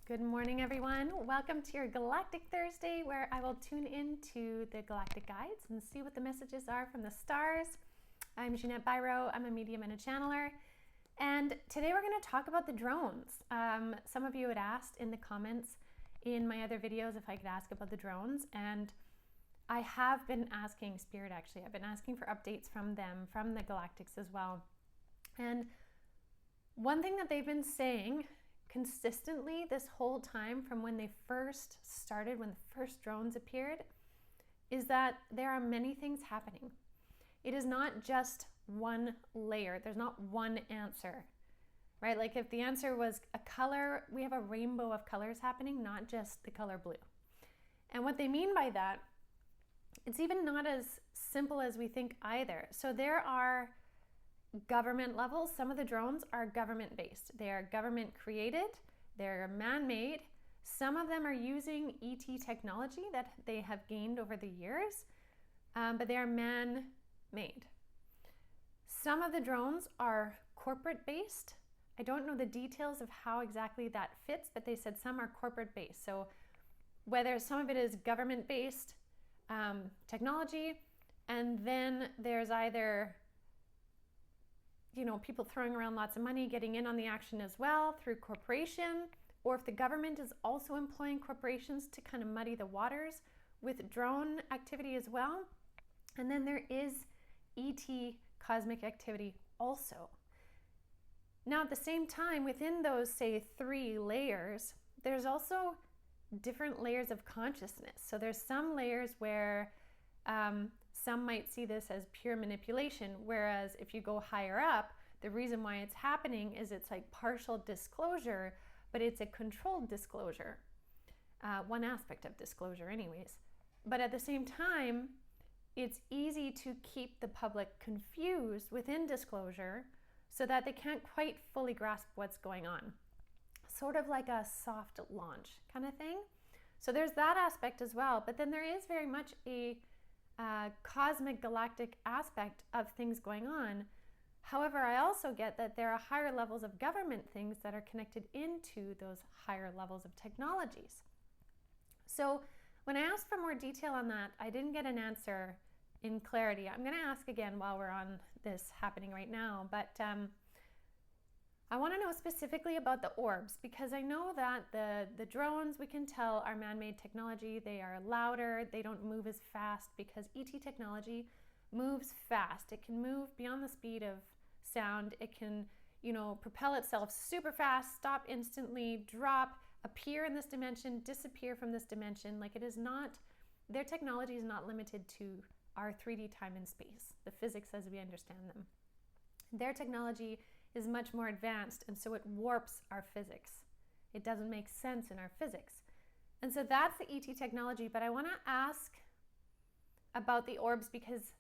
Good morning, everyone. Welcome to your Galactic Thursday, where I will tune into the galactic guides and see what the messages are from the stars. I'm Jeanette Biro. I'm a medium and a channeler. And today we're going to talk about the drones. Some of you had asked in the comments in my other videos if I could ask about the drones. And I have been asking Spirit, actually. I've been asking for updates from them, from the Galactics as well. And one thing that they've been saying consistently this whole time from when they first started, when the first drones appeared, is that there are many things happening. It is not just one layer. There's not one answer, right? Like if the answer was a color, we have a rainbow of colors happening, not just the color blue. And what they mean by that, it's even not as simple as we think either. So there are government levels. Some of the drones are government based. They are government created. They're man-made. Some of them are using ET technology that they have gained over the years, but they are man-made. Some of the drones are corporate based. I don't know the details of how exactly that fits, but they said some are corporate based. So whether some of it is government based technology, and then there's either people throwing around lots of money, getting in on the action as well through corporation, or if the government is also employing corporations to kind of muddy the waters with drone activity as well. And then there is ET cosmic activity also. Now, at the same time, within those, say, 3 layers, there's also different layers of consciousness. So there's some layers where some might see this as pure manipulation, whereas if you go higher up, the reason why it's happening is it's like partial disclosure, but it's a controlled disclosure, one aspect of disclosure anyways. But at the same time, it's easy to keep the public confused within disclosure so that they can't quite fully grasp what's going on. Sort of like a soft launch kind of thing. So there's that aspect as well, but then there is very much a cosmic galactic aspect of things going on. However, I also get that there are higher levels of government things that are connected into those higher levels of technologies. So when I asked for more detail on that, I didn't get an answer in clarity. I'm going to ask again while we're on this happening right now, but I want to know specifically about the orbs, because I know that the drones, we can tell, are man-made technology. They are louder. They don't move as fast because ET technology moves fast. It can move beyond the speed of sound. It can, propel itself super fast, stop instantly, drop, appear in this dimension, disappear from this dimension. Like, it is not, their technology is not limited to our 3D time and space, the physics as we understand them. Their technology is much more advanced, and so it warps our physics. It doesn't make sense in our physics. And so that's the ET technology, but I want to ask about the orbs because,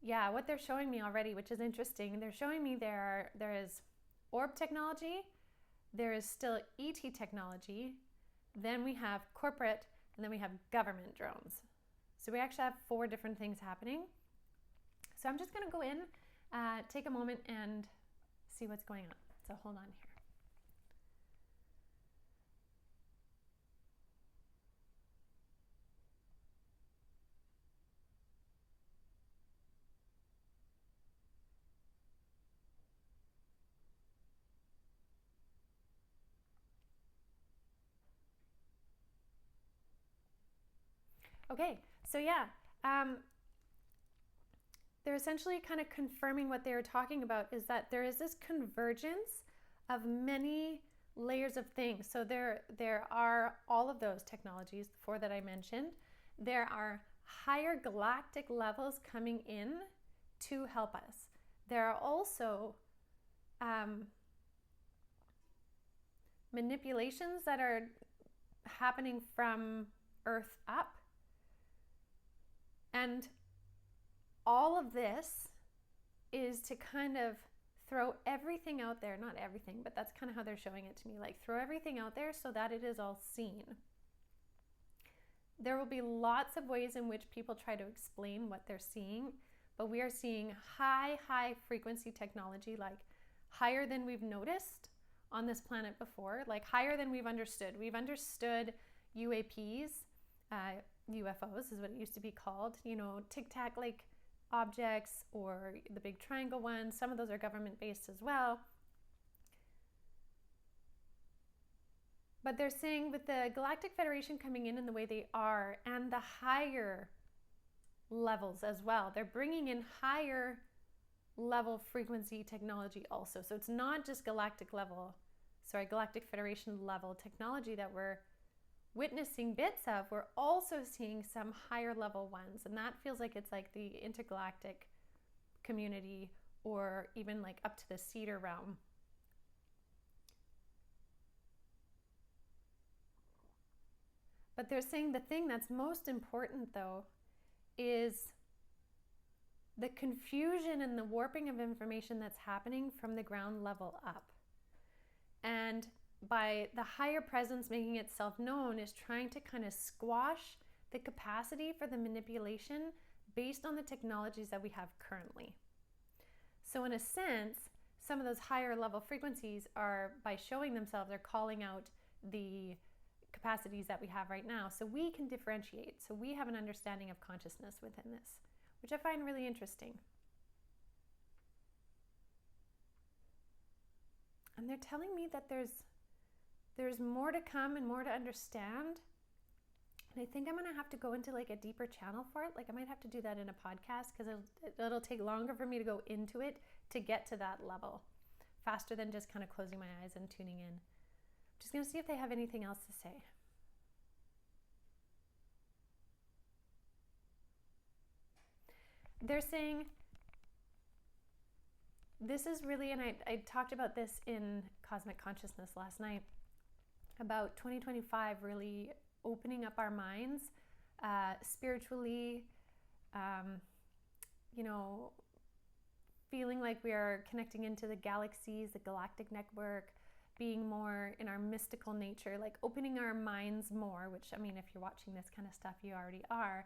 what they're showing me already, which is interesting, they're showing me there is orb technology, there is still ET technology, then we have corporate, and then we have government drones. So we actually have 4 different things happening. So I'm just going to go in, take a moment and see what's going on. So hold on here. Okay, so they're essentially kind of confirming what they were talking about, is that there is this convergence of many layers of things. So there are all of those technologies, the 4 that I mentioned. There are higher galactic levels coming in to help us. There are also manipulations that are happening from Earth up. And all of this is to kind of throw everything out there, not everything, but that's kind of how they're showing it to me, like throw everything out there so that it is all seen. There will be lots of ways in which people try to explain what they're seeing, but we are seeing high frequency technology, like higher than we've noticed on this planet before, like higher than we've understood. We've understood UAPs, UFOs is what it used to be called, you know, tic-tac like objects, or the big triangle ones. Some of those are government-based as well. But they're saying with the Galactic Federation coming in the way they are, and the higher levels as well, they're bringing in higher level frequency technology also. So it's not just Galactic Federation level technology that we're witnessing bits of. We're also seeing some higher level ones, and that feels like it's like the intergalactic community, or even like up to the Cedar realm. But they're saying the thing that's most important though is the confusion and the warping of information that's happening from the ground level up. And by the higher presence making itself known is trying to kind of squash the capacity for the manipulation based on the technologies that we have currently. So in a sense, some of those higher level frequencies are, by showing themselves, they're calling out the capacities that we have right now, so we can differentiate, so we have an understanding of consciousness within this, which I find really interesting. And they're telling me that there's more to come and more to understand, and I think I'm gonna have to go into like a deeper channel for it. Like I might have to do that in a podcast, because it'll take longer for me to go into it to get to that level faster than just kind of closing my eyes and tuning in. Just going to see if they have anything else to say. They're saying this is really, and I talked about this in Cosmic Consciousness last night, about 2025 really opening up our minds spiritually, you know, feeling like we are connecting into the galaxies, the galactic network, being more in our mystical nature, like opening our minds more, which, I mean, if you're watching this kind of stuff, you already are.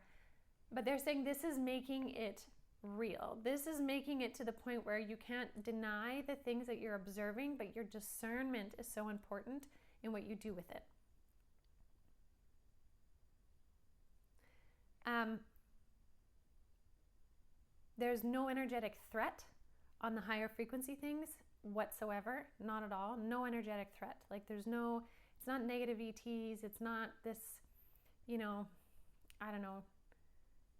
But they're saying this is making it real. This is making it to the point where you can't deny the things that you're observing, but your discernment is so important in what you do with it. There's no energetic threat on the higher frequency things whatsoever, not at all. No energetic threat. Like there's no, it's not negative ETs, it's not this, you know, I don't know,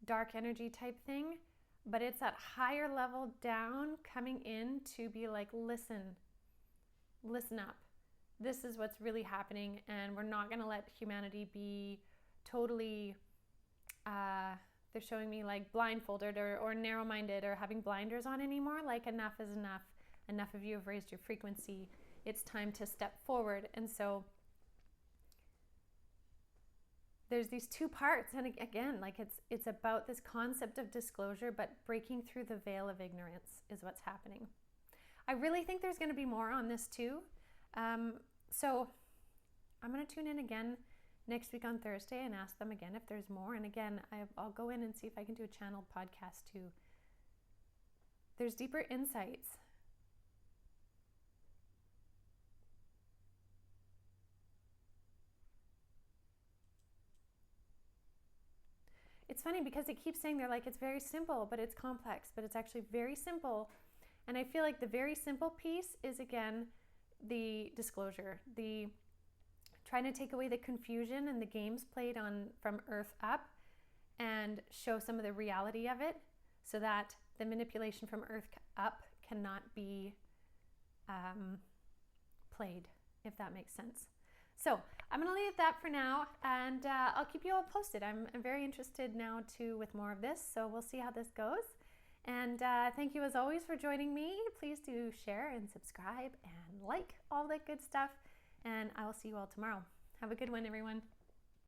dark energy type thing, but it's that higher level down coming in to be like, listen up. This is what's really happening, and we're not going to let humanity be totally, they're showing me like blindfolded or narrow-minded or having blinders on anymore. Like enough is enough. Enough of you have raised your frequency. It's time to step forward. And so there's these two parts. And again, like it's about this concept of disclosure, but breaking through the veil of ignorance is what's happening. I really think there's going to be more on this too. So I'm going to tune in again next week on Thursday and ask them again if there's more. And again, I'll go in and see if I can do a channeled podcast too. There's deeper insights. It's funny because it keeps saying they're like, it's very simple, but it's complex, but it's actually very simple. And I feel like the very simple piece is, again, the disclosure, the trying to take away the confusion and the games played on from Earth up and show some of the reality of it, so that the manipulation from Earth up cannot be played, if that makes sense. So I'm going to leave that for now, and I'll keep you all posted. I'm very interested now too with more of this, so we'll see how this goes. And thank you as always for joining me. Please do share and subscribe and like all that good stuff, and I will see you all tomorrow. Have a good one, everyone.